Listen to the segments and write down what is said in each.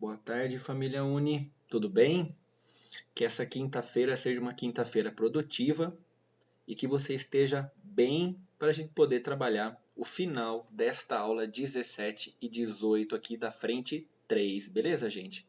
Boa tarde, família Uni. Tudo bem? Que essa quinta-feira seja uma quinta-feira produtiva e que você esteja bem para a gente poder trabalhar o final desta aula 17 e 18 aqui da frente 3, beleza, gente?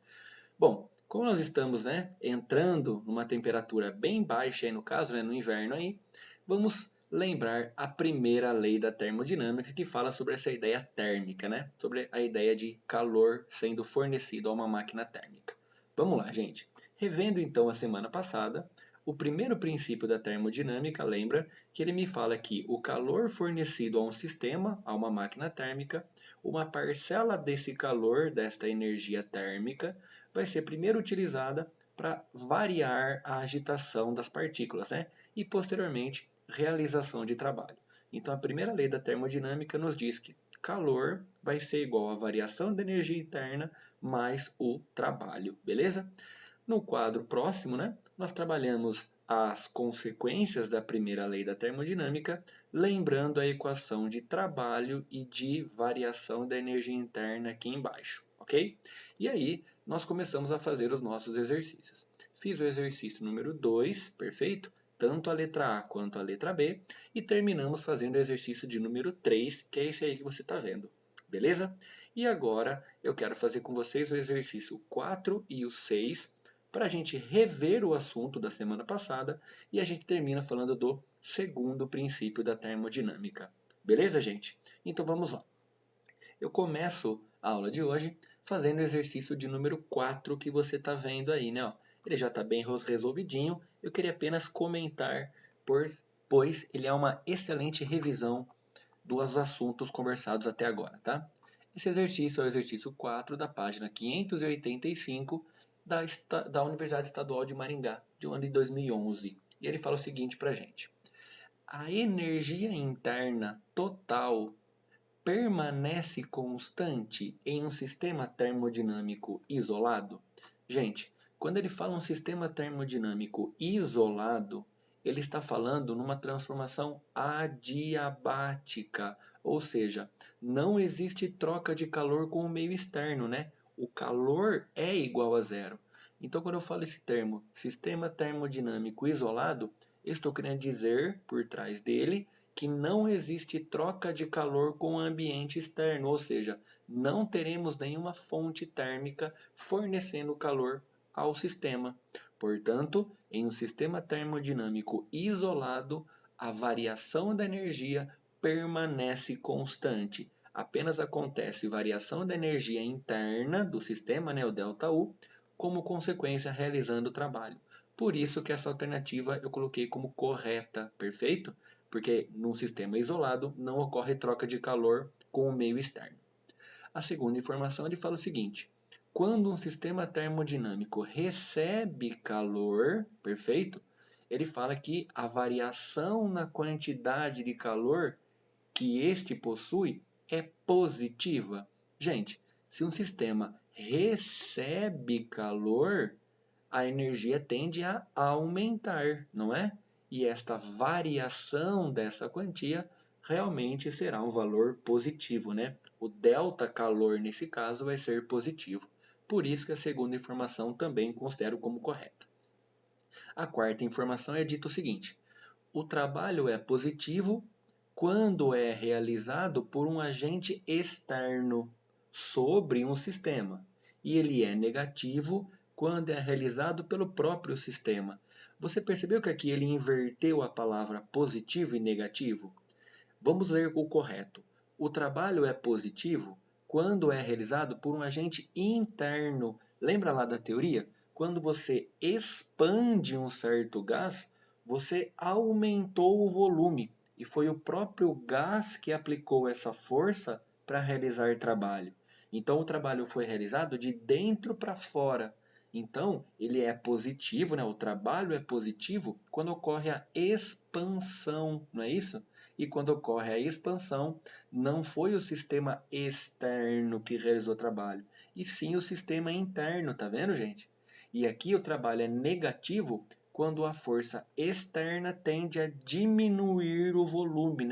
Bom, como nós estamos, entrando numa temperatura bem baixa aí no caso, no inverno aí, vamos lembrar a primeira lei da termodinâmica que fala sobre essa ideia térmica, Sobre a ideia de calor sendo fornecido a uma máquina térmica. Vamos lá, gente. Revendo então a semana passada, o primeiro princípio da termodinâmica lembra que ele me fala que o calor fornecido a um sistema, a uma máquina térmica, uma parcela desse calor, desta energia térmica, vai ser primeiro utilizada para variar a agitação das partículas, E posteriormente realização de trabalho. Então a primeira lei da termodinâmica nos diz que calor vai ser igual à variação da energia interna mais o trabalho, beleza? No quadro próximo, nós trabalhamos as consequências da primeira lei da termodinâmica, lembrando a equação de trabalho e de variação da energia interna aqui embaixo, ok? E aí, nós começamos a fazer os nossos exercícios. Fiz o exercício número 2, perfeito? Tanto a letra A quanto a letra B, e terminamos fazendo o exercício de número 3, que é esse aí que você está vendo, beleza? E agora eu quero fazer com vocês o exercício 4 e o 6, para a gente rever o assunto da semana passada, e a gente termina falando do segundo princípio da termodinâmica. Beleza, gente? Então vamos lá. Eu começo a aula de hoje fazendo o exercício de número 4 que você está vendo aí, Ele já está bem resolvidinho, eu queria apenas comentar, pois ele é uma excelente revisão dos assuntos conversados até agora, tá? Esse exercício é o exercício 4 da página 585 da Universidade Estadual de Maringá, de um ano de 2011. E ele fala o seguinte para a gente. A energia interna total permanece constante em um sistema termodinâmico isolado? Gente, quando ele fala um sistema termodinâmico isolado, ele está falando numa transformação adiabática, ou seja, não existe troca de calor com o meio externo, O calor é igual a zero. Então, quando eu falo esse termo, sistema termodinâmico isolado, eu estou querendo dizer, por trás dele, que não existe troca de calor com o ambiente externo, ou seja, não teremos nenhuma fonte térmica fornecendo calor ao sistema. Portanto, em um sistema termodinâmico isolado, a variação da energia permanece constante. Apenas acontece variação da energia interna do sistema, o ΔU, como consequência realizando o trabalho. Por isso que essa alternativa eu coloquei como correta, perfeito? Porque num sistema isolado não ocorre troca de calor com o meio externo. A segunda informação ele fala o seguinte: quando um sistema termodinâmico recebe calor, perfeito? Ele fala que a variação na quantidade de calor que este possui é positiva. Gente, se um sistema recebe calor, a energia tende a aumentar, não é? E esta variação dessa quantia realmente será um valor positivo, O delta calor, nesse caso, vai ser positivo. Por isso que a segunda informação também considero como correta. A quarta informação é dito o seguinte: o trabalho é positivo quando é realizado por um agente externo sobre um sistema, e ele é negativo quando é realizado pelo próprio sistema. Você percebeu que aqui ele inverteu a palavra positivo e negativo? Vamos ler o correto. O trabalho é positivo quando é realizado por um agente interno. Lembra lá da teoria? Quando você expande um certo gás, você aumentou o volume. E foi o próprio gás que aplicou essa força para realizar trabalho. Então o trabalho foi realizado de dentro para fora. Então ele é positivo, O trabalho é positivo quando ocorre a expansão, não é isso? E quando ocorre a expansão, não foi o sistema externo que realizou o trabalho, e sim o sistema interno, tá vendo, gente? E aqui o trabalho é negativo quando a força externa tende a diminuir o volume,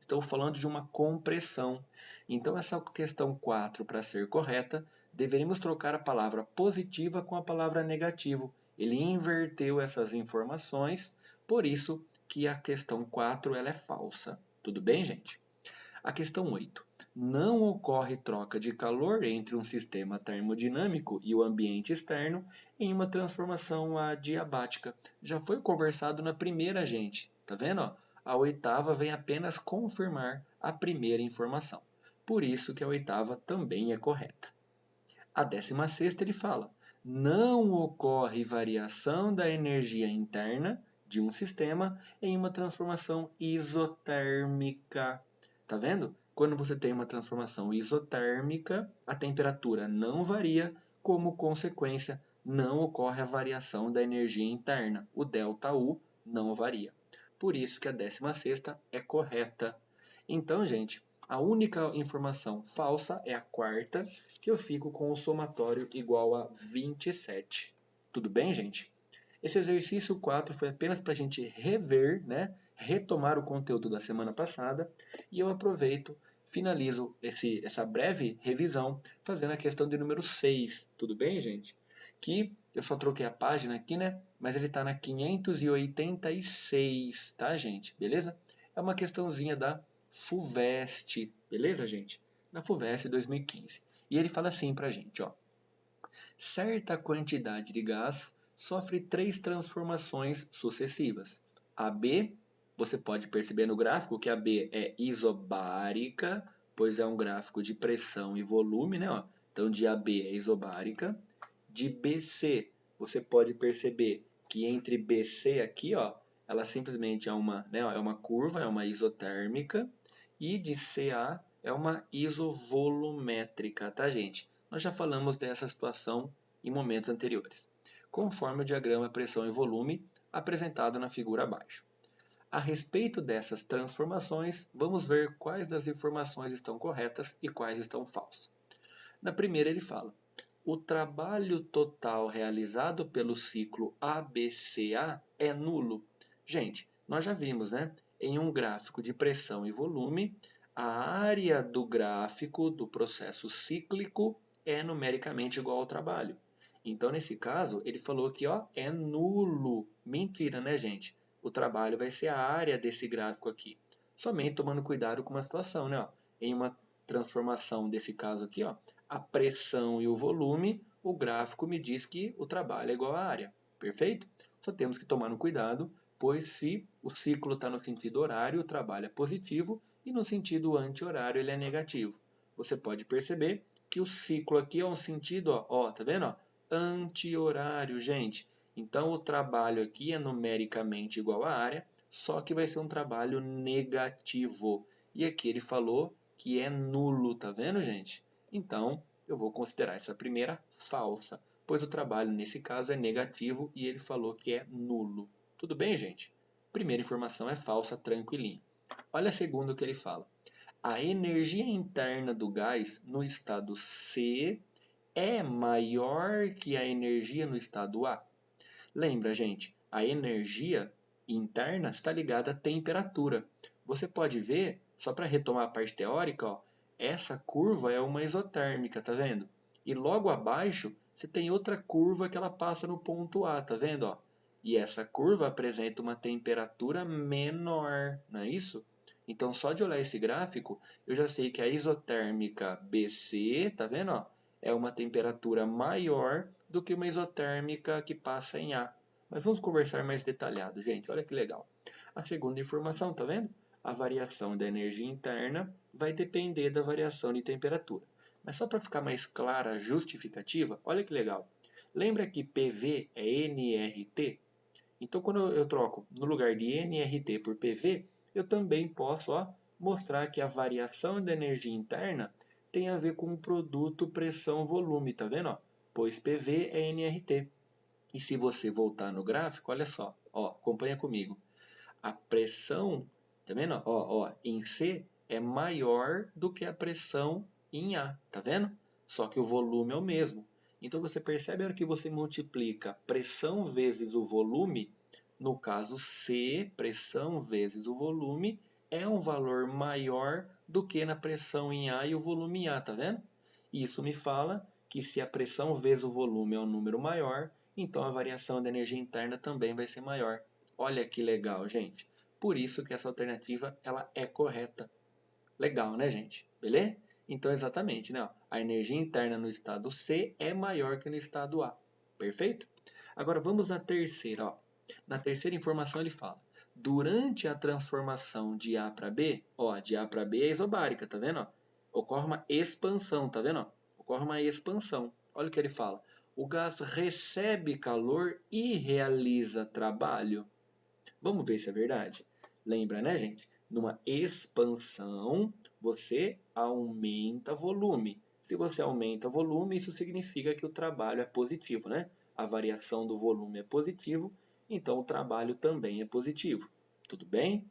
Estou falando de uma compressão. Então, essa questão 4, para ser correta, deveríamos trocar a palavra positiva com a palavra negativo. Ele inverteu essas informações, por isso que a questão 4 ela é falsa. Tudo bem, gente? A questão 8. Não ocorre troca de calor entre um sistema termodinâmico e o ambiente externo em uma transformação adiabática. Já foi conversado na primeira, gente. Tá vendo? A oitava vem apenas confirmar a primeira informação. Por isso que a oitava também é correta. A 16ª ele fala: não ocorre variação da energia interna de um sistema em uma transformação isotérmica. Tá vendo? Quando você tem uma transformação isotérmica, a temperatura não varia, como consequência, não ocorre a variação da energia interna. O ΔU não varia. Por isso que a 16ª é correta. Então, gente, a única informação falsa é a quarta, que eu fico com o somatório igual a 27. Tudo bem, gente? Esse exercício 4 foi apenas para a gente rever, né? Retomar o conteúdo da semana passada. E eu aproveito, finalizo essa breve revisão fazendo a questão de número 6. Tudo bem, gente? Que eu só troquei a página aqui, né? Mas ele está na 586, tá, gente? Beleza? É uma questãozinha da FUVEST, beleza, gente? Na FUVEST 2015. E ele fala assim pra gente, ó. Certa quantidade de gás sofre 3 transformações sucessivas. A B, você pode perceber no gráfico que a B é isobárica, pois é um gráfico de pressão e volume, né? Ó. Então, de AB é isobárica. De BC, você pode perceber que entre BC aqui, ó, ela simplesmente é uma curva, é uma isotérmica. E de CA é uma isovolumétrica, tá, gente? Nós já falamos dessa situação em momentos anteriores, conforme o diagrama pressão e volume apresentado na figura abaixo. A respeito dessas transformações, vamos ver quais das informações estão corretas e quais estão falsas. Na primeira ele fala: o trabalho total realizado pelo ciclo ABCA é nulo. Gente, nós já vimos, né? Em um gráfico de pressão e volume, a área do gráfico do processo cíclico é numericamente igual ao trabalho. Então, nesse caso, ele falou que ó, é nulo. Mentira, né, gente? O trabalho vai ser a área desse gráfico aqui. Somente tomando cuidado com uma situação, né? Ó, em uma transformação desse caso aqui, ó, a pressão e o volume, o gráfico me diz que o trabalho é igual à área. Perfeito? Só temos que tomar um cuidado, pois se o ciclo está no sentido horário, o trabalho é positivo, e no sentido anti-horário ele é negativo. Você pode perceber que o ciclo aqui é um sentido, ó, tá vendo? Ó, anti-horário, gente. Então o trabalho aqui é numericamente igual à área, só que vai ser um trabalho negativo. E aqui ele falou que é nulo, tá vendo, gente? Então, eu vou considerar essa primeira falsa, pois o trabalho nesse caso é negativo e ele falou que é nulo. Tudo bem, gente? Primeira informação é falsa, tranquilinho. Olha a segunda que ele fala. A energia interna do gás no estado C é maior que a energia no estado A. Lembra, gente, a energia interna está ligada à temperatura. Você pode ver, só para retomar a parte teórica, ó, essa curva é uma isotérmica, tá vendo? E logo abaixo você tem outra curva que ela passa no ponto A, tá vendo? Ó? E essa curva apresenta uma temperatura menor, não é isso? Então, só de olhar esse gráfico, eu já sei que a isotérmica BC, tá vendo? Ó? É uma temperatura maior do que uma isotérmica que passa em A. Mas vamos conversar mais detalhado, gente. Olha que legal. A segunda informação, tá vendo? A variação da energia interna vai depender da variação de temperatura. Mas só para ficar mais clara a justificativa, olha que legal. Lembra que PV é nRT? Então, quando eu troco no lugar de nRT por PV, eu também posso mostrar que a variação da energia interna tem a ver com o produto pressão-volume, tá vendo? Pois PV é nRT. E se você voltar no gráfico, olha só, acompanha comigo. A pressão, tá vendo? Em C é maior do que a pressão em A, tá vendo? Só que o volume é o mesmo. Então você percebe a hora que você multiplica pressão vezes o volume, no caso C, pressão vezes o volume, é um valor maior do que na pressão em A e o volume em A, tá vendo? Isso me fala que se a pressão vezes o volume é um número maior, então a variação da energia interna também vai ser maior. Olha que legal, gente. Por isso que essa alternativa ela é correta. Legal, né, gente? Beleza? Então, exatamente, né? A energia interna no estado C é maior que no estado A. Perfeito? Agora, vamos na terceira. Ó. Na terceira informação, ele fala: durante a transformação de A para B, ó, de A para B é isobárica, tá vendo? Ó? Ocorre uma expansão, tá vendo? Ó? Ocorre uma expansão. Olha o que ele fala. O gás recebe calor e realiza trabalho. Vamos ver se é verdade. Lembra, né, gente? Numa expansão, você aumenta volume. Se você aumenta volume, isso significa que o trabalho é positivo, né? A variação do volume é positivo, então o trabalho também é positivo. Tudo bem?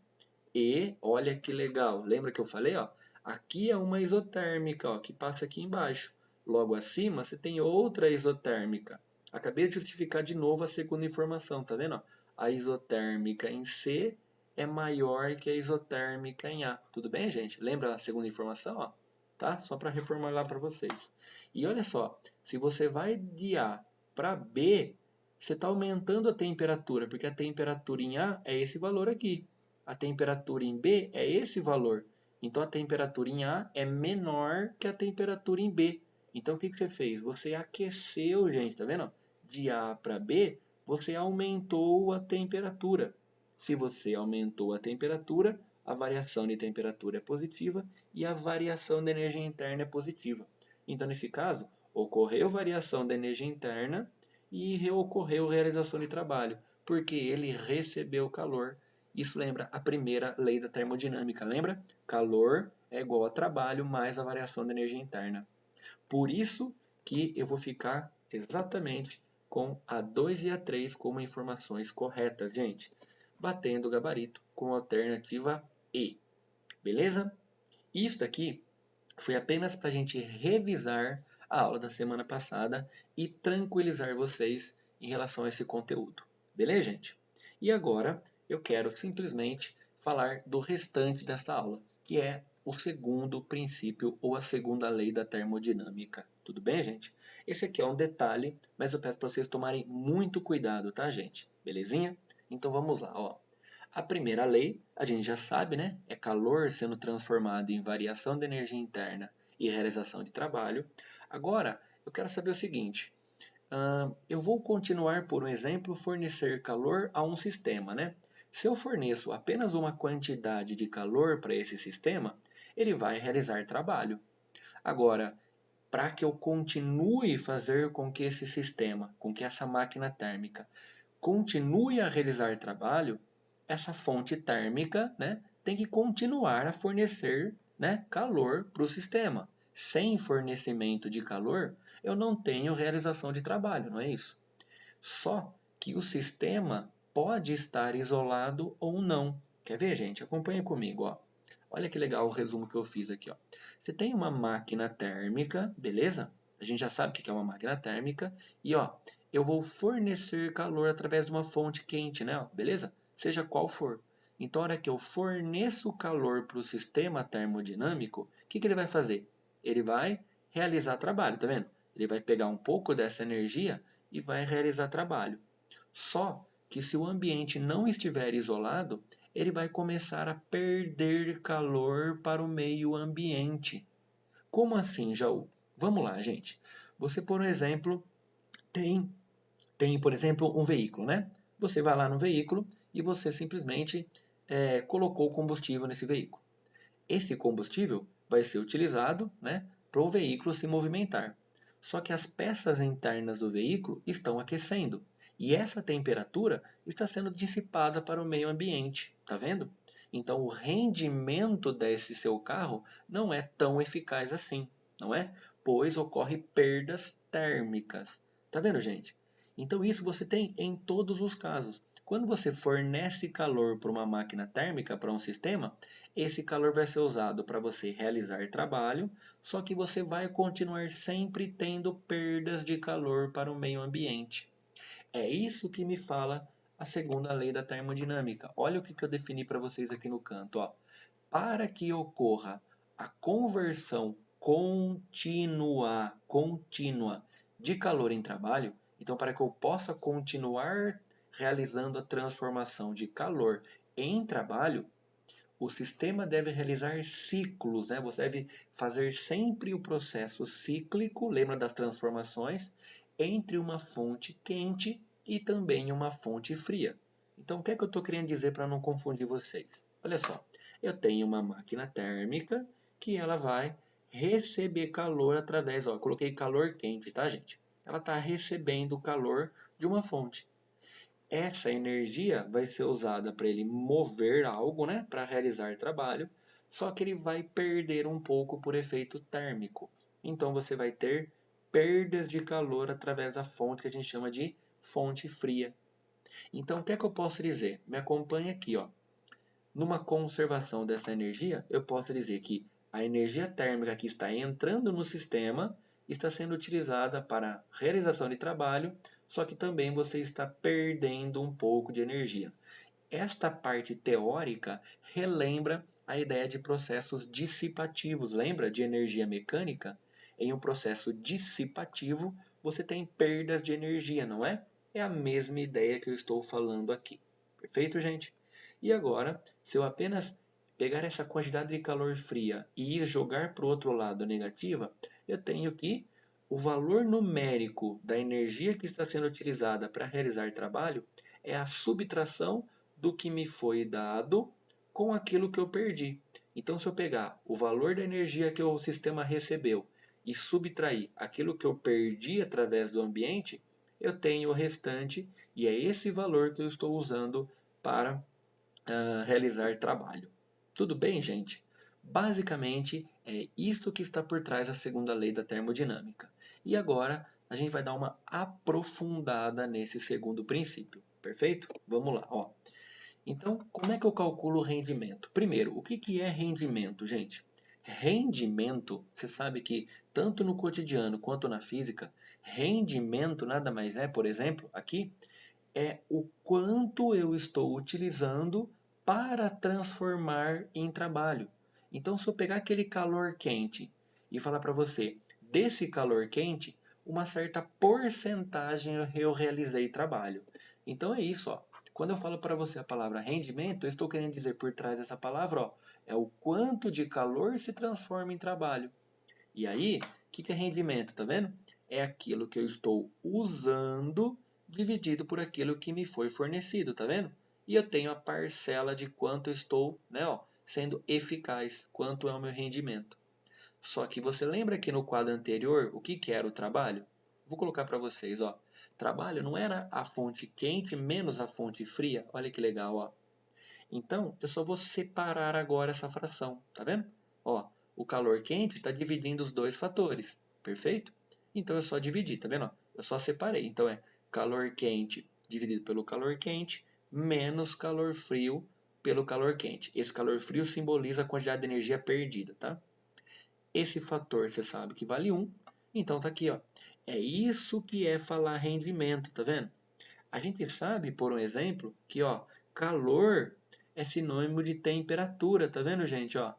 E olha que legal. Lembra que eu falei, ó? Aqui é uma isotérmica, ó, que passa aqui embaixo. Logo acima, você tem outra isotérmica. Acabei de justificar de novo a segunda informação, tá vendo? Ó? A isotérmica em C é maior que a isotérmica em A. Tudo bem, gente? Lembra a segunda informação? Ó? Tá? Só para reformular para vocês. E olha só, se você vai de A para B, você está aumentando a temperatura, porque a temperatura em A é esse valor aqui. A temperatura em B é esse valor. Então a temperatura em A é menor que a temperatura em B. Então o que você fez? Você aqueceu, gente, tá vendo? De A para B, você aumentou a temperatura. Se você aumentou a temperatura, a variação de temperatura é positiva e a variação da energia interna é positiva. Então, nesse caso, ocorreu variação da energia interna e ocorreu realização de trabalho, porque ele recebeu calor. Isso lembra a primeira lei da termodinâmica, lembra? Calor é igual a trabalho mais a variação da energia interna. Por isso que eu vou ficar exatamente com a 2 e a 3 como informações corretas, gente. Batendo o gabarito com a alternativa E. Beleza? Isso aqui foi apenas para a gente revisar a aula da semana passada e tranquilizar vocês em relação a esse conteúdo. Beleza, gente? E agora eu quero simplesmente falar do restante desta aula, que é o segundo princípio ou a segunda lei da termodinâmica. Tudo bem, gente? Esse aqui é um detalhe, mas eu peço para vocês tomarem muito cuidado, tá, gente? Belezinha? Então vamos lá, ó. A primeira lei, a gente já sabe, né? É calor sendo transformado em variação de energia interna e realização de trabalho. Agora, eu quero saber o seguinte. Eu vou continuar, por um exemplo, fornecer calor a um sistema, né? Se eu forneço apenas uma quantidade de calor para esse sistema, ele vai realizar trabalho. Agora, para que eu continue a fazer com que esse sistema, com que essa máquina térmica continue a realizar trabalho, essa fonte térmica, né, tem que continuar a fornecer, né, calor para o sistema. Sem fornecimento de calor, eu não tenho realização de trabalho, não é isso? Só que o sistema pode estar isolado ou não. Quer ver, gente? Acompanha comigo, ó. Olha que legal o resumo que eu fiz aqui, ó. Você tem uma máquina térmica, beleza? A gente já sabe o que é uma máquina térmica. E, ó, eu vou fornecer calor através de uma fonte quente, né? Beleza? Seja qual for. Então, a hora que eu forneço calor para o sistema termodinâmico, o que ele vai fazer? Ele vai realizar trabalho, tá vendo? Ele vai pegar um pouco dessa energia e vai realizar trabalho. Só que se o ambiente não estiver isolado, ele vai começar a perder calor para o meio ambiente. Como assim, Jaú? Vamos lá, gente. Você, por exemplo, tem, por exemplo, um veículo, né? Você vai lá no veículo e você simplesmente colocou combustível nesse veículo. Esse combustível vai ser utilizado, né, para o veículo se movimentar. Só que as peças internas do veículo estão aquecendo e essa temperatura está sendo dissipada para o meio ambiente, tá vendo? Então o rendimento desse seu carro não é tão eficaz assim, não é? Pois ocorre perdas térmicas. Tá vendo, gente? Então isso você tem em todos os casos. Quando você fornece calor para uma máquina térmica, para um sistema, esse calor vai ser usado para você realizar trabalho, só que você vai continuar sempre tendo perdas de calor para o meio ambiente. É isso que me fala a segunda lei da termodinâmica. Olha o que eu defini para vocês aqui no canto. Ó. para que ocorra a conversão contínua de calor em trabalho, então para que eu possa continuar realizando a transformação de calor em trabalho, o sistema deve realizar ciclos, né? Você deve fazer sempre o processo cíclico, lembra das transformações, entre uma fonte quente e também uma fonte fria. Então, o que é que eu estou querendo dizer para não confundir vocês? Olha só, eu tenho uma máquina térmica que ela vai receber calor através, ó, eu coloquei calor quente, tá, gente? Ela está recebendo calor de uma fonte. Essa energia vai ser usada para ele mover algo, né, para realizar trabalho, só que ele vai perder um pouco por efeito térmico. Então você vai ter perdas de calor através da fonte que a gente chama de fonte fria. Então o que é que eu posso dizer? Me acompanhe aqui, ó. Numa conservação dessa energia, eu posso dizer que a energia térmica que está entrando no sistema está sendo utilizada para realização de trabalho, só que também você está perdendo um pouco de energia. Esta parte teórica relembra a ideia de processos dissipativos. Lembra de energia mecânica? Em um processo dissipativo, você tem perdas de energia, não é? É a mesma ideia que eu estou falando aqui. Perfeito, gente? E agora, se eu apenas pegar essa quantidade de calor fria e ir jogar para o outro lado negativa, eu tenho que o valor numérico da energia que está sendo utilizada para realizar trabalho é a subtração do que me foi dado com aquilo que eu perdi. Então, se eu pegar o valor da energia que o sistema recebeu e subtrair aquilo que eu perdi através do ambiente, eu tenho o restante e é esse valor que eu estou usando para realizar trabalho. Tudo bem, gente? Basicamente, é isto que está por trás da segunda lei da termodinâmica. E agora, a gente vai dar uma aprofundada nesse segundo princípio. Perfeito? Vamos lá. Ó. Então, como é que eu calculo o rendimento? Primeiro, o que é rendimento, gente? Rendimento, você sabe que tanto no cotidiano quanto na física, rendimento nada mais é, por exemplo, aqui, é o quanto eu estou utilizando para transformar em trabalho. Então, se eu pegar aquele calor quente e falar para você, desse calor quente, uma certa porcentagem eu realizei trabalho. Então é isso, ó. Quando eu falo para você a palavra rendimento, eu estou querendo dizer por trás dessa palavra, ó, é o quanto de calor se transforma em trabalho. E aí, o que é rendimento, tá vendo? É aquilo que eu estou usando dividido por aquilo que me foi fornecido, tá vendo? E eu tenho a parcela de quanto eu estou, né, ó, sendo eficaz, quanto é o meu rendimento. Só que você lembra que no quadro anterior, o que era o trabalho? Vou colocar para vocês, ó. Trabalho não era a fonte quente menos a fonte fria? Olha que legal, ó. Então, eu só vou separar agora essa fração, tá vendo? Ó, o calor quente está dividindo os dois fatores, perfeito? Então, eu só dividi, tá vendo? Ó, eu só separei. Então, é calor quente dividido pelo calor quente menos calor frio pelo calor quente. Esse calor frio simboliza a quantidade de energia perdida, tá? Esse fator você sabe que vale 1, então tá aqui, ó. É isso que é falar rendimento, tá vendo? A gente sabe, por um exemplo, que ó, calor é sinônimo de temperatura, tá vendo, gente? Ó?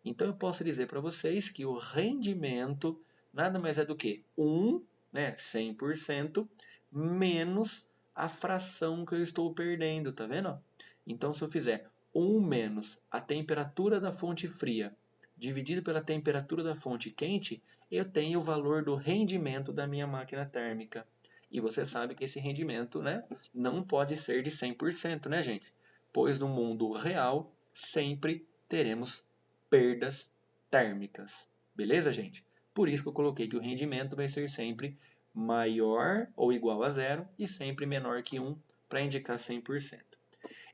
Então eu posso dizer para vocês que o rendimento nada mais é do que 1, né, 100%, menos a fração que eu estou perdendo, tá vendo? Então se eu fizer 1 menos a temperatura da fonte fria dividido pela temperatura da fonte quente, eu tenho o valor do rendimento da minha máquina térmica. E você sabe que esse rendimento, né, não pode ser de 100%, né, gente? Pois no mundo real sempre teremos perdas térmicas. Beleza, gente? Por isso que eu coloquei que o rendimento vai ser sempre maior ou igual a zero e sempre menor que 1 para indicar 100%.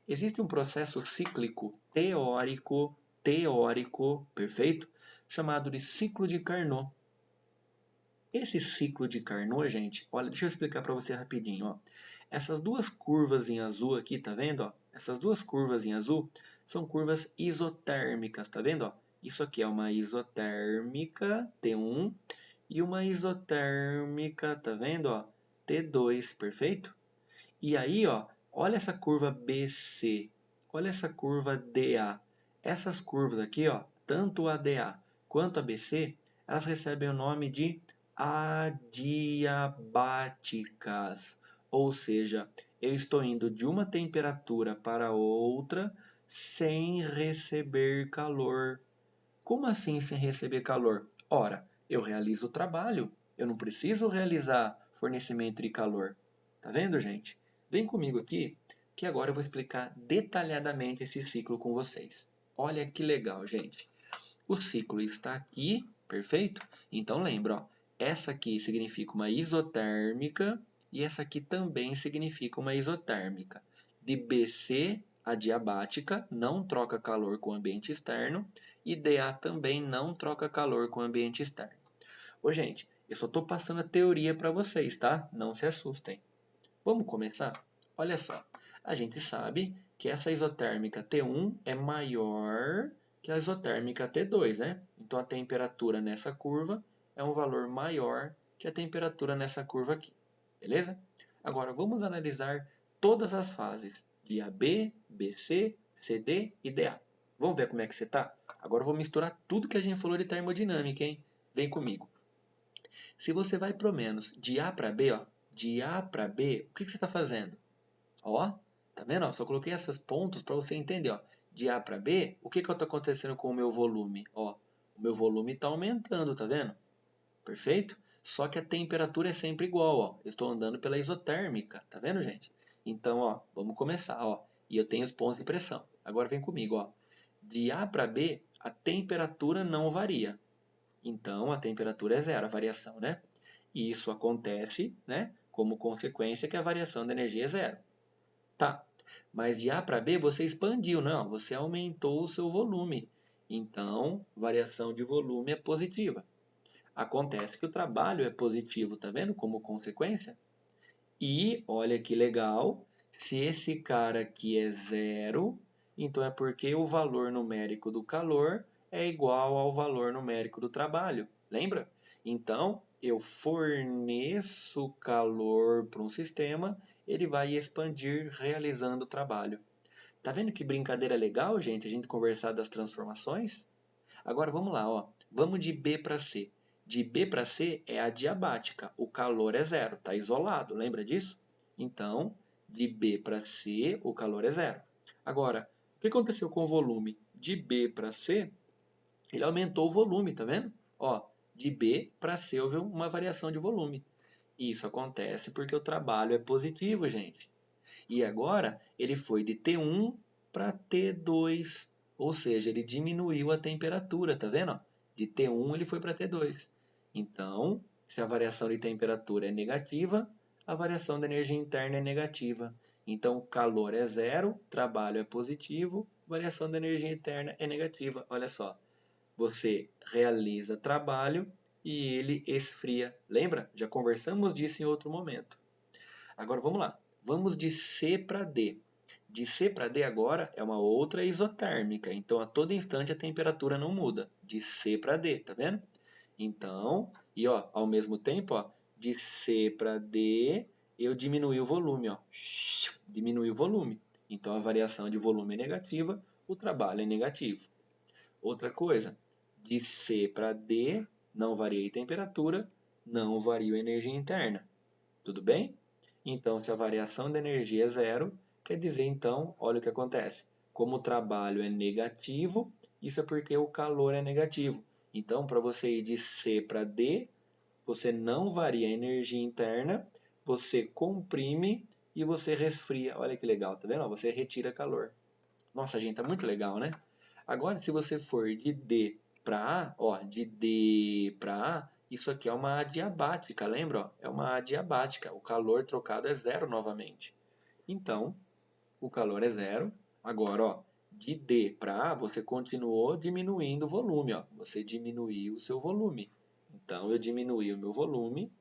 Existe um processo cíclico teórico, perfeito, chamado de ciclo de Carnot. Esse ciclo de Carnot, gente, olha, deixa eu explicar para você rapidinho, ó. Essas duas curvas em azul aqui, tá vendo, ó? Essas duas curvas em azul são curvas isotérmicas, tá vendo, ó? Isso aqui é uma isotérmica, T1, e uma isotérmica, tá vendo, ó? T2, perfeito? E aí, ó, olha essa curva BC, olha essa curva DA. Essas curvas aqui, ó, tanto a ADA quanto a BC, elas recebem o nome de adiabáticas. Ou seja, eu estou indo de uma temperatura para outra sem receber calor. Como assim sem receber calor? Ora, eu realizo o trabalho, eu não preciso realizar fornecimento de calor. Tá vendo, gente? Vem comigo aqui, que agora eu vou explicar detalhadamente esse ciclo com vocês. Olha que legal, gente. O ciclo está aqui, perfeito? Então lembra, ó, essa aqui significa uma isotérmica e essa aqui também significa uma isotérmica. De BC, a diabática, não troca calor com o ambiente externo, e DA também não troca calor com o ambiente externo. Ô, gente, eu só estou passando a teoria para vocês, tá? Não se assustem. Vamos começar? Olha só, a gente sabe que essa isotérmica T1 é maior que a isotérmica T2, né? Então a temperatura nessa curva é um valor maior que a temperatura nessa curva aqui, beleza? Agora vamos analisar todas as fases de AB, BC, CD e DA. Vamos ver como é que você está? Agora eu vou misturar tudo que a gente falou de termodinâmica, hein? Vem comigo. Se você vai pro menos de A para B, ó, de A para B, o que você está fazendo? Ó, tá vendo? Ó, só coloquei esses pontos para você entender. Ó. De A para B, o que está acontecendo com o meu volume? Ó, o meu volume está aumentando, tá vendo? Perfeito? Só que a temperatura é sempre igual. Ó. Eu estou andando pela isotérmica, tá vendo, gente? Então, ó, vamos começar. Ó, e eu tenho os pontos de pressão. Agora vem comigo. Ó. De A para B, a temperatura não varia. Então, a temperatura é zero, a variação, né? E isso acontece, né? Como consequência que a variação da energia é zero. Tá, mas de A para B você expandiu, não? Você aumentou o seu volume. Então, variação de volume é positiva. Acontece que o trabalho é positivo, tá vendo? Como consequência. E, olha que legal, se esse cara aqui é zero, então é porque o valor numérico do calor é igual ao valor numérico do trabalho. Lembra? Então, eu forneço calor para um sistema, ele vai expandir realizando o trabalho. Tá vendo que brincadeira legal, gente, a gente conversar das transformações? Agora vamos lá, ó. Vamos de B para C. De B para C é adiabática. O calor é zero, está isolado, lembra disso? Então, de B para C, o calor é zero. Agora, o que aconteceu com o volume? De B para C, ele aumentou o volume, tá vendo? Ó, de B para C houve uma variação de volume. Isso acontece porque o trabalho é positivo, gente. E agora ele foi de T1 para T2, ou seja, ele diminuiu a temperatura, tá vendo? De T1 ele foi para T2. Então, se a variação de temperatura é negativa, a variação da energia interna é negativa. Então, calor é zero, trabalho é positivo, variação da energia interna é negativa. Olha só, você realiza trabalho e ele esfria. Lembra? Já conversamos disso em outro momento. Agora vamos lá. Vamos de C para D. De C para D agora é uma outra isotérmica. Então, a todo instante a temperatura não muda. De C para D, tá vendo? Então, e ó, ao mesmo tempo, ó, de C para D, eu diminui o volume, ó. Diminui o volume. Então, a variação de volume é negativa, o trabalho é negativo. Outra coisa, de C para D, não varia a temperatura, não varia a energia interna. Tudo bem? Então, se a variação da energia é zero, quer dizer, então, olha o que acontece. Como o trabalho é negativo, isso é porque o calor é negativo. Então, para você ir de C para D, você não varia a energia interna, você comprime e você resfria. Olha que legal, tá vendo? Você retira calor. Nossa, gente, tá muito legal, né? Agora, se você for de D para A, ó, de D para A, isso aqui é uma adiabática, lembra? Ó? É uma adiabática. O calor trocado é zero novamente. Então, o calor é zero. Agora, ó, de D para A, você continuou diminuindo o volume. Ó. Você diminuiu o seu volume. Então, eu diminuí o meu volume,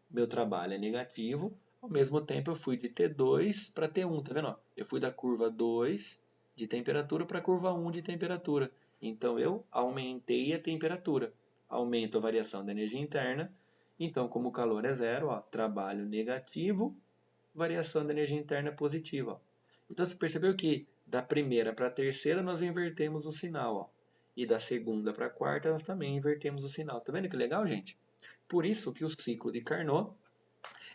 meu trabalho é negativo. Ao mesmo tempo, eu fui de T2 para T1, tá vendo? Ó? Eu fui da curva 2 de temperatura para a curva 1 de temperatura. Então, eu aumentei a temperatura. Aumento a variação da energia interna. Então, como o calor é zero, ó, trabalho negativo, variação da energia interna positiva. Ó. Então, você percebeu que Da primeira para a terceira nós invertemos o sinal, ó. E da segunda para a quarta nós também invertemos o sinal. Tá vendo que legal, gente? Por isso que o ciclo de Carnot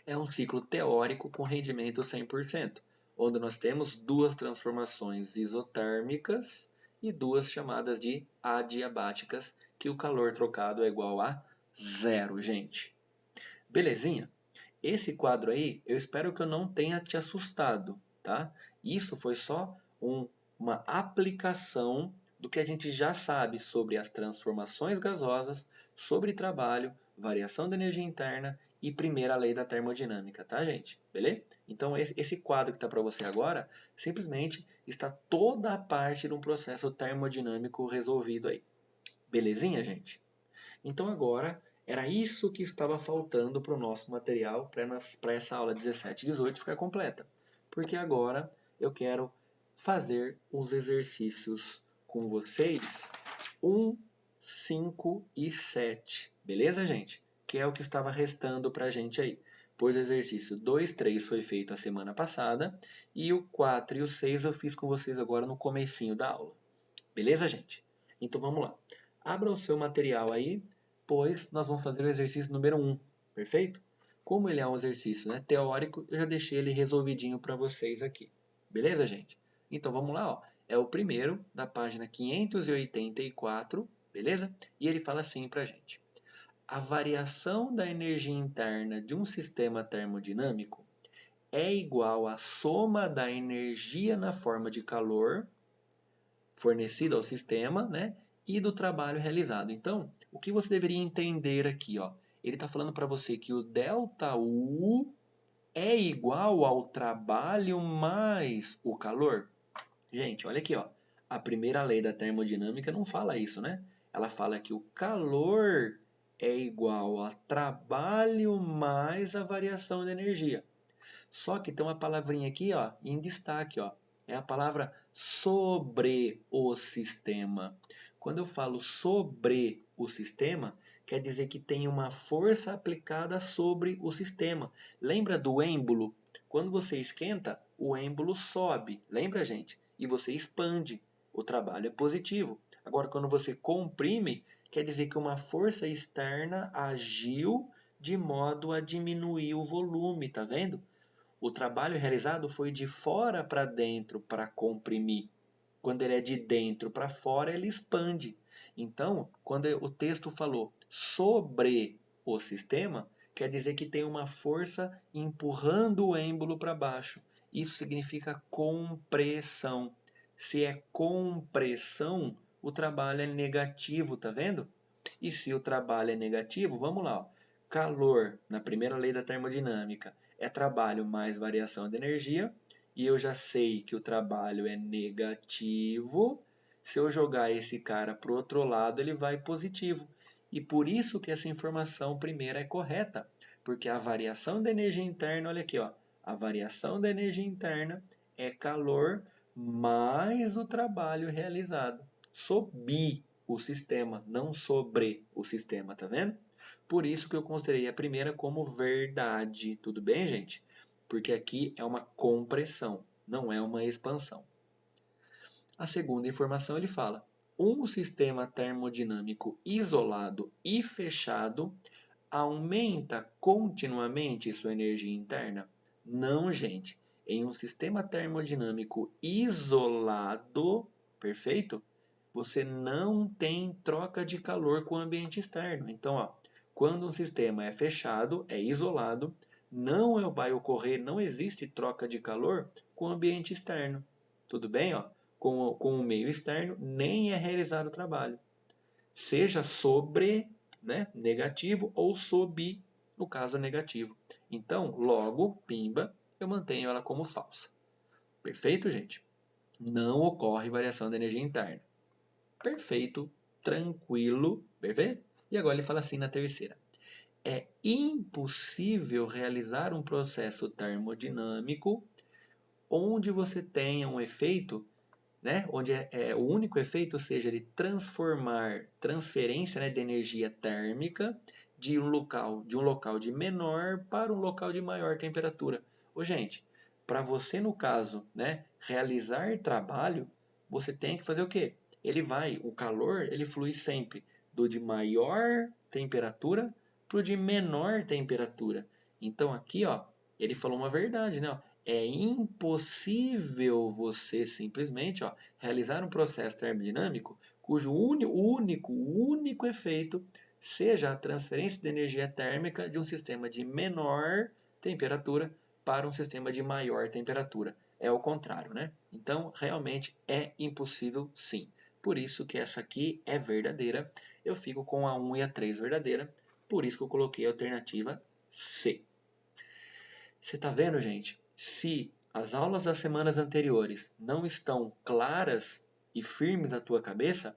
é um ciclo teórico com rendimento 100%, onde nós temos duas transformações isotérmicas e duas chamadas de adiabáticas, que o calor trocado é igual a zero, gente. Belezinha? Esse quadro aí, eu espero que eu não tenha te assustado, tá? Isso foi só uma aplicação do que a gente já sabe sobre as transformações gasosas, sobre trabalho, variação da energia interna e primeira lei da termodinâmica, tá, gente? Beleza? Então, esse quadro que está para você agora, simplesmente está toda a parte de um processo termodinâmico resolvido aí. Belezinha, gente? Então agora era isso que estava faltando para o nosso material para essa aula 17 e 18 ficar completa. Porque agora eu quero fazer os exercícios com vocês 1, 5 e 7. Beleza, gente? Que é o que estava restando para a gente aí. Pois o exercício 2, 3 foi feito a semana passada e o 4 e o 6 eu fiz com vocês agora no comecinho da aula. Beleza, gente? Então vamos lá. Abra o seu material aí, pois nós vamos fazer o exercício número 1, perfeito? Como ele é um exercício, né, teórico, eu já deixei ele resolvidinho para vocês aqui. Beleza, gente? Então vamos lá, ó. É o primeiro, da página 584, beleza? E ele fala assim para a gente. A variação da energia interna de um sistema termodinâmico é igual à soma da energia na forma de calor fornecida ao sistema, né, e do trabalho realizado. Então, o que você deveria entender aqui, ó? Ele está falando para você que o ΔU é igual ao trabalho mais o calor. Gente, olha aqui, ó. A primeira lei da termodinâmica não fala isso, né? Ela fala que o calor é igual a trabalho mais a variação de energia. Só que tem uma palavrinha aqui, ó, em destaque, ó. É a palavra sobre o sistema. Quando eu falo sobre o sistema, quer dizer que tem uma força aplicada sobre o sistema. Lembra do êmbolo? Quando você esquenta, o êmbolo sobe. Lembra, gente? E você expande. O trabalho é positivo. Agora, quando você comprime, quer dizer que uma força externa agiu de modo a diminuir o volume, tá vendo? O trabalho realizado foi de fora para dentro para comprimir. Quando ele é de dentro para fora, ele expande. Então, quando o texto falou sobre o sistema, quer dizer que tem uma força empurrando o êmbolo para baixo. Isso significa compressão. Se é compressão, o trabalho é negativo, tá vendo? E se o trabalho é negativo, vamos lá. Ó. Calor, na primeira lei da termodinâmica, é trabalho mais variação de energia. E eu já sei que o trabalho é negativo. Se eu jogar esse cara para o outro lado, ele vai positivo. E por isso que essa informação primeira é correta. Porque a variação da energia interna, olha aqui, ó, a variação da energia interna é calor mais o trabalho realizado. Sob o sistema, não sobre o sistema, tá vendo? Por isso que eu considerei a primeira como verdade, tudo bem, gente? Porque aqui é uma compressão, não é uma expansão. A segunda informação ele fala: um sistema termodinâmico isolado e fechado aumenta continuamente sua energia interna? Não, gente. Em um sistema termodinâmico isolado, perfeito? Você não tem troca de calor com o ambiente externo. Então, ó, quando um sistema é fechado, é isolado, não vai ocorrer, não existe troca de calor com o ambiente externo. Tudo bem? Ó? Com o meio externo, nem é realizado o trabalho. Seja sobre, né, negativo ou sob, no caso negativo. Então, logo, pimba, eu mantenho ela como falsa. Perfeito, gente? Não ocorre variação da energia interna. Perfeito, tranquilo, perfeito? E agora ele fala assim na terceira. É impossível realizar um processo termodinâmico onde você tenha um efeito, né, onde o único efeito seja de transferência, né, de energia térmica de um local de menor para um local de maior temperatura. Ô, gente, para você, no caso, né, realizar trabalho, você tem que fazer o quê? O calor, ele flui sempre do de maior temperatura para o de menor temperatura. Então aqui, ó, ele falou uma verdade, né? É impossível você simplesmente, ó, realizar um processo termodinâmico cujo único efeito seja a transferência de energia térmica de um sistema de menor temperatura para um sistema de maior temperatura. É o contrário, né? Então, realmente é impossível sim. Por isso que essa aqui é verdadeira. Eu fico com a 1 e a 3 verdadeira. Por isso que eu coloquei a alternativa C. Você está vendo, gente? Se as aulas das semanas anteriores não estão claras e firmes na tua cabeça,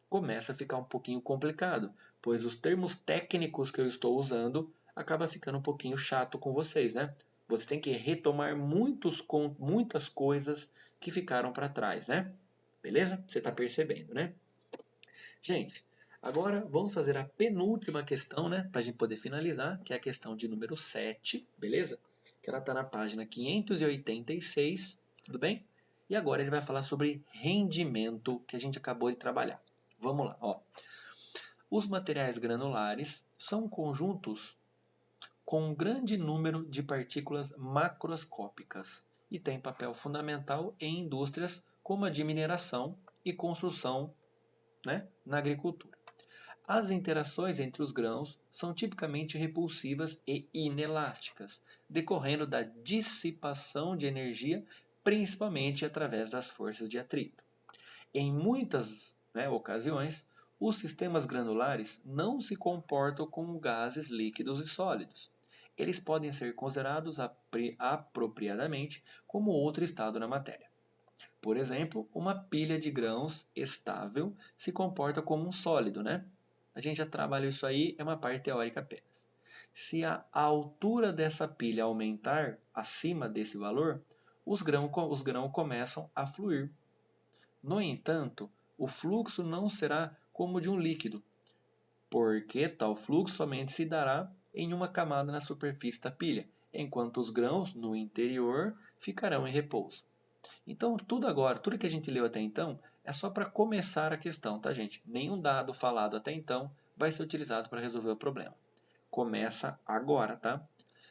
começa a ficar um pouquinho complicado, pois os termos técnicos que eu estou usando acaba ficando um pouquinho chato com vocês, né? Você tem que retomar muitas coisas que ficaram para trás, né? Beleza? Você está percebendo, né? Gente, agora vamos fazer a penúltima questão, né? Para a gente poder finalizar, que é a questão de número 7, beleza? Que ela está na página 586, tudo bem? E agora ele vai falar sobre rendimento que a gente acabou de trabalhar. Vamos lá, ó. Os materiais granulares são conjuntos com um grande número de partículas macroscópicas e têm papel fundamental em indústrias como a de mineração e construção, né, na agricultura. As interações entre os grãos são tipicamente repulsivas e inelásticas, decorrendo da dissipação de energia, principalmente através das forças de atrito. Em muitas, né, ocasiões, os sistemas granulares não se comportam como gases líquidos e sólidos. Eles podem ser considerados apropriadamente como outro estado na matéria. Por exemplo, uma pilha de grãos estável se comporta como um sólido, né? A gente já trabalhou isso aí, é uma parte teórica apenas. Se a altura dessa pilha aumentar acima desse valor, os grãos começam a fluir. No entanto, o fluxo não será como o de um líquido, porque tal fluxo somente se dará em uma camada na superfície da pilha, enquanto os grãos no interior ficarão em repouso. Então, tudo que a gente leu até então, é só para começar a questão, tá, gente? Nenhum dado falado até então vai ser utilizado para resolver o problema. Começa agora, tá?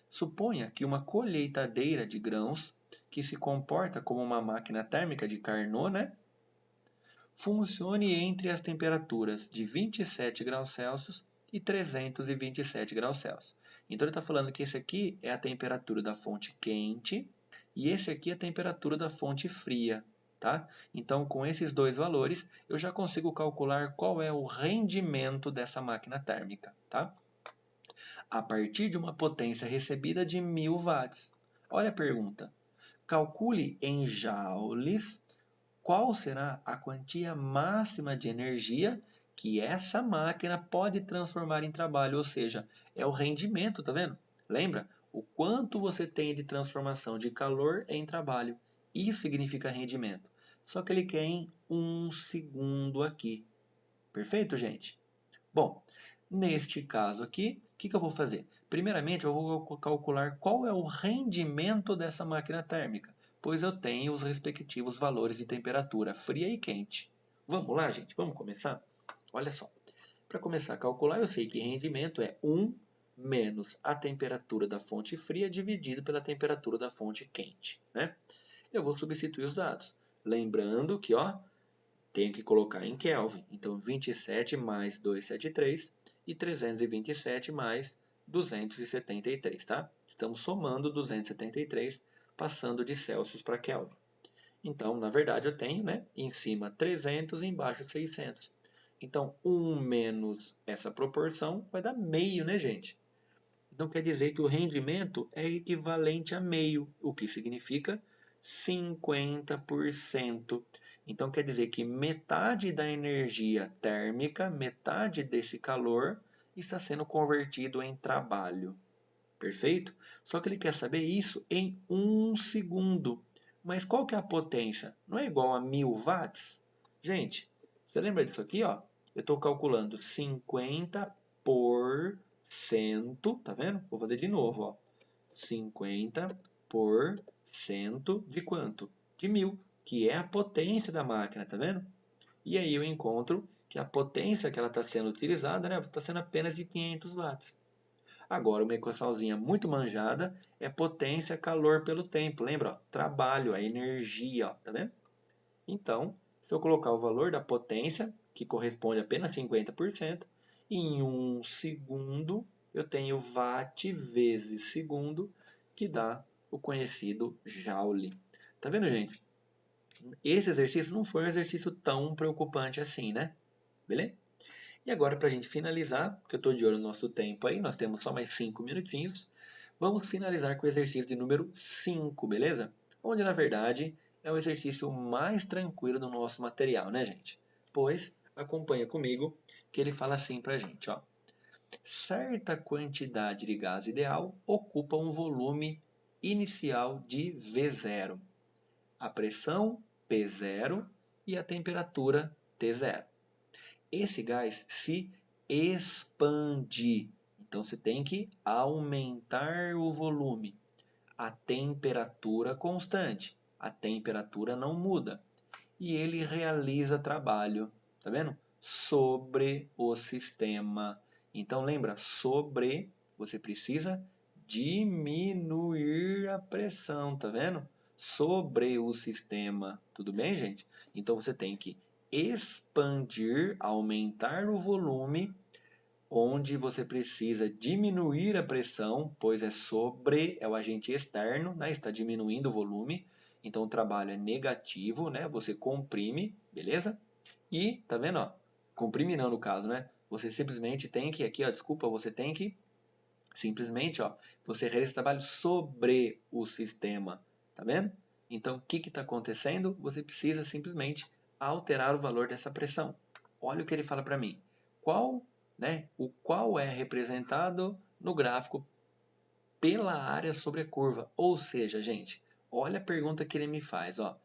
Suponha que uma colheitadeira de grãos, que se comporta como uma máquina térmica de Carnot, né? Funcione entre as temperaturas de 27 graus Celsius e 327 graus Celsius. Então ele está falando que esse aqui é a temperatura da fonte quente e esse aqui é a temperatura da fonte fria. Tá? Então, com esses dois valores, eu já consigo calcular qual é o rendimento dessa máquina térmica. Tá? A partir de uma potência recebida de 1000 watts. Olha a pergunta. Calcule em joules qual será a quantia máxima de energia que essa máquina pode transformar em trabalho, ou seja, é o rendimento, tá vendo? Lembra? O quanto você tem de transformação de calor em trabalho. Isso significa rendimento. Só que ele quer em 1 segundo aqui. Perfeito, gente? Bom, neste caso aqui, o que eu vou fazer? Primeiramente, eu vou calcular qual é o rendimento dessa máquina térmica, pois eu tenho os respectivos valores de temperatura fria e quente. Vamos lá, gente? Vamos começar? Olha só. Para começar a calcular, eu sei que rendimento é 1 menos a temperatura da fonte fria dividido pela temperatura da fonte quente, né? Eu vou substituir os dados. Lembrando que, ó, tenho que colocar em Kelvin. Então, 27 mais 273 e 327 mais 273, tá? Estamos somando 273, passando de Celsius para Kelvin. Então, na verdade, eu tenho, né, em cima 300 e embaixo 600. Então, 1 menos essa proporção vai dar meio, né, gente? Então, quer dizer que o rendimento é equivalente a meio, o que significa 50%. Então, quer dizer que metade da energia térmica, metade desse calor, está sendo convertido em trabalho. Perfeito? Só que ele quer saber isso em 1 segundo. Mas qual que é a potência? Não é igual a 1000 watts? Gente, você lembra disso aqui? Ó? Eu estou calculando 50 por cento, tá vendo? Vou fazer de novo, ó. 50 por cento de quanto? De 1000, que é a potência da máquina, tá vendo? E aí eu encontro que a potência que ela está sendo utilizada, né, está sendo apenas de 500 watts. Agora, uma equaçãozinha muito manjada é potência calor pelo tempo. Lembra? Ó, trabalho, a energia, ó, tá vendo? Então, se eu colocar o valor da potência, que corresponde a apenas 50%, em 1 segundo eu tenho watt vezes segundo, que dá o conhecido joule. Tá vendo, gente? Esse exercício não foi um exercício tão preocupante assim, né? Beleza? E agora, para a gente finalizar, porque eu estou de olho no nosso tempo aí, nós temos só mais 5 minutinhos, vamos finalizar com o exercício de número 5, beleza? Onde, na verdade, é o exercício mais tranquilo do nosso material, né, gente? Pois, acompanha comigo, que ele fala assim para a gente, ó. Certa quantidade de gás ideal ocupa um volume inicial de V0, a pressão P0 e a temperatura T0. Esse gás se expande. Então você tem que aumentar o volume. A temperatura constante. A temperatura não muda. E ele realiza trabalho, tá vendo? Sobre o sistema. Então lembra, sobre, você precisa diminuir a pressão, tá vendo? Sobre o sistema, tudo bem, gente? Então você tem que expandir, aumentar o volume, onde você precisa diminuir a pressão, pois é sobre, é o agente externo, né? Está diminuindo o volume, então o trabalho é negativo, né? Você comprime, beleza? E, tá vendo, ó? Comprime não no caso, né? Você simplesmente tem que, aqui ó, desculpa, você tem que simplesmente, ó, você realiza trabalho sobre o sistema, tá vendo? Então, o que está acontecendo? Você precisa simplesmente alterar o valor dessa pressão. Olha o que ele fala para mim. Qual, né? O qual é representado no gráfico pela área sobre a curva. Ou seja, gente, olha a pergunta que ele me faz, ó.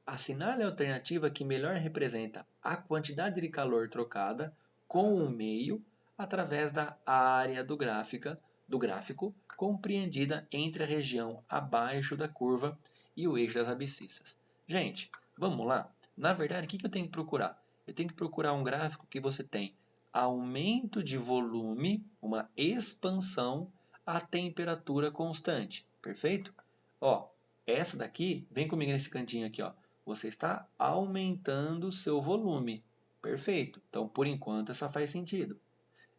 Assinale a alternativa que melhor representa a quantidade de calor trocada com o meio através da área do gráfico compreendida entre a região abaixo da curva e o eixo das abscissas. Gente, vamos lá? Na verdade, o que eu tenho que procurar? Eu tenho que procurar um gráfico que você tem aumento de volume, uma expansão a temperatura constante. Perfeito? Ó, essa daqui, vem comigo nesse cantinho aqui, ó. Você está aumentando o seu volume. Perfeito. Então, por enquanto, essa faz sentido.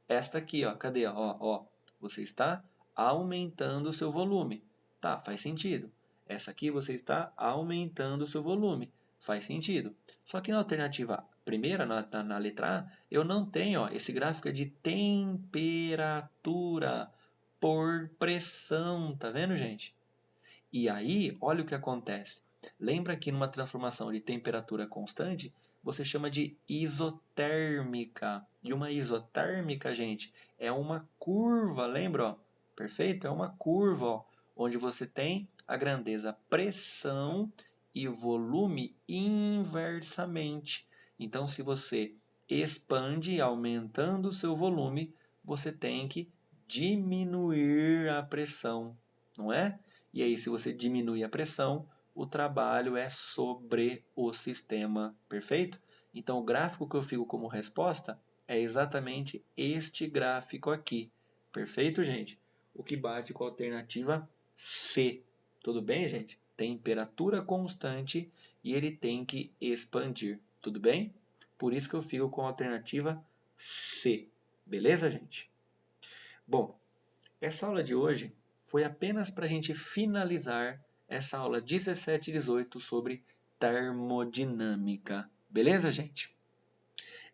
Esta aqui, ó, cadê? Ó, você está aumentando o seu volume. Tá, faz sentido. Essa aqui você está aumentando o seu volume. Faz sentido. Só que na alternativa primeira, na letra A, eu não tenho, ó, esse gráfico é de temperatura por pressão. Tá vendo, gente? E aí, olha o que acontece. Lembra que numa transformação de temperatura constante, você chama de isotérmica. E uma isotérmica, gente, é uma curva, lembra? Ó? Perfeito? É uma curva, ó, onde você tem a grandeza pressão e volume inversamente. Então, se você expande aumentando o seu volume, você tem que diminuir a pressão, não é? E aí, se você diminui a pressão, o trabalho é sobre o sistema, perfeito? Então, o gráfico que eu fico como resposta é exatamente este gráfico aqui, perfeito, gente? O que bate com a alternativa C. Tudo bem, gente? Temperatura constante e ele tem que expandir, tudo bem? Por isso que eu fico com a alternativa C. Beleza, gente? Bom, essa aula de hoje foi apenas para a gente finalizar essa aula 17 e 18 sobre termodinâmica. Beleza, gente?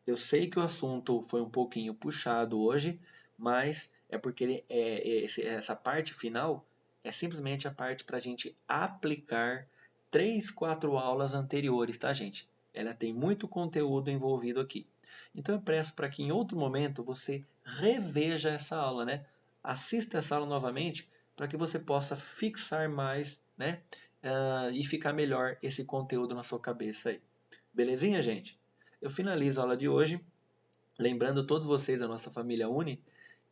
Eu sei que o assunto foi um pouquinho puxado hoje, mas é porque essa parte final é simplesmente a parte para a gente aplicar 3, 4 aulas anteriores, tá, gente? Ela tem muito conteúdo envolvido aqui. Então eu peço para que em outro momento você reveja essa aula, né? Assista essa aula novamente para que você possa fixar mais, né? E ficar melhor esse conteúdo na sua cabeça aí. Belezinha, gente? Eu finalizo a aula de hoje, lembrando todos vocês da nossa família Uni,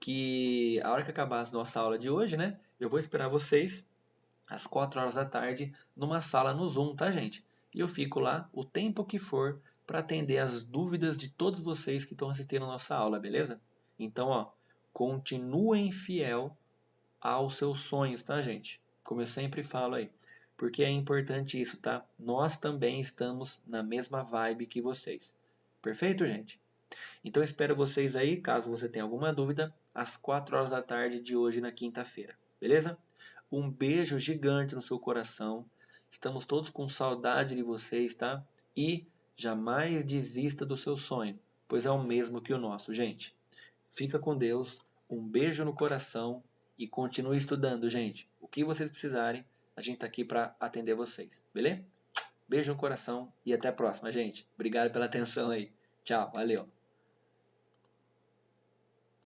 que a hora que acabar a nossa aula de hoje, né? Eu vou esperar vocês às 4 horas da tarde, numa sala no Zoom, tá, gente? E eu fico lá o tempo que for para atender as dúvidas de todos vocês que estão assistindo a nossa aula, beleza? Então, ó, continuem fiel aos seus sonhos, tá, gente? Como eu sempre falo aí. Porque é importante isso, tá? Nós também estamos na mesma vibe que vocês. Perfeito, gente? Então espero vocês aí, caso você tenha alguma dúvida, às 4 horas da tarde de hoje na quinta-feira. Beleza? Um beijo gigante no seu coração. Estamos todos com saudade de vocês, tá? E jamais desista do seu sonho, pois é o mesmo que o nosso, gente. Fica com Deus, um beijo no coração e continue estudando, gente. O que vocês precisarem, a gente tá aqui para atender vocês, beleza? Beijo no coração e até a próxima, gente. Obrigado pela atenção aí. Tchau, valeu.